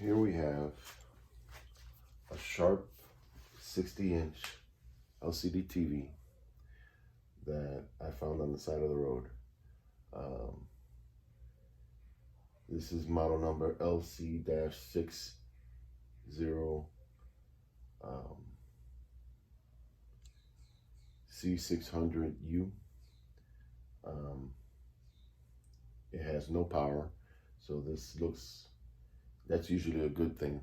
Here we have a sharp 60-inch LCD TV that I found on the side of the road. This is model number LC-60LE600U. It has no power, so that's usually a good thing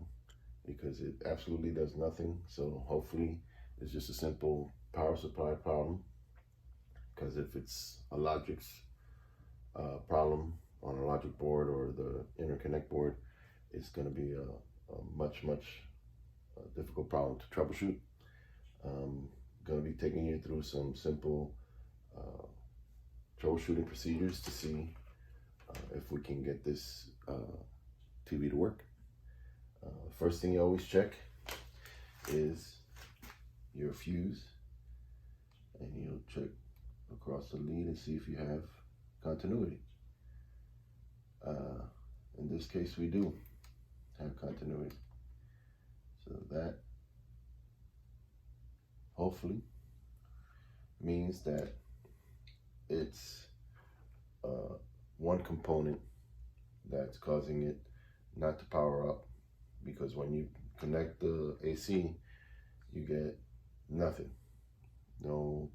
because it absolutely does nothing. So hopefully it's just a simple power supply problem, because if it's a Logic's problem on a logic board or the interconnect board, it's going to be a much difficult problem to troubleshoot. Going to be taking you through some simple troubleshooting procedures to see if we can get this TV to work. First thing you always check is your fuse, and you'll check across the lead and see if you have continuity. In this case, we do have continuity, so that hopefully means that it's one component that's causing it not to power up, because when you connect the AC, you get nothing. No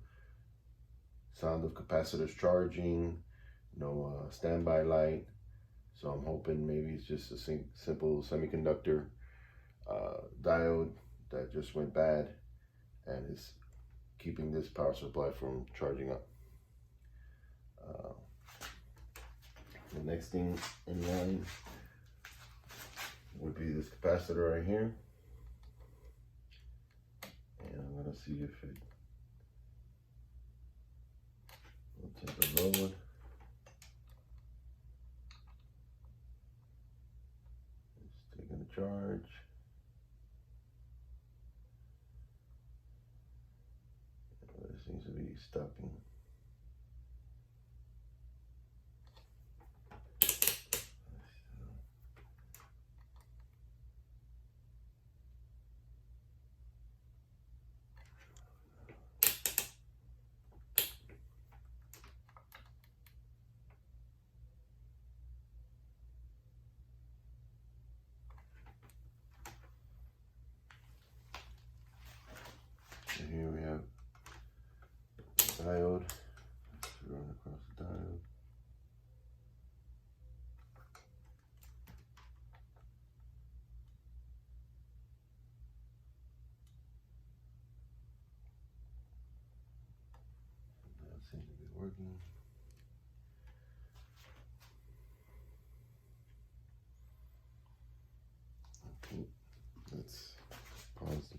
sound of capacitors charging, no standby light. So I'm hoping maybe it's just a simple semiconductor diode that just went bad and is keeping this power supply from charging up. The next thing in line would be this capacitor right here, and I'm gonna see if it will take a load. It's taking a charge. It seems to be stopping. And here we have the diode. Let's run across the diode. That seems to be working. Okay, let's pause the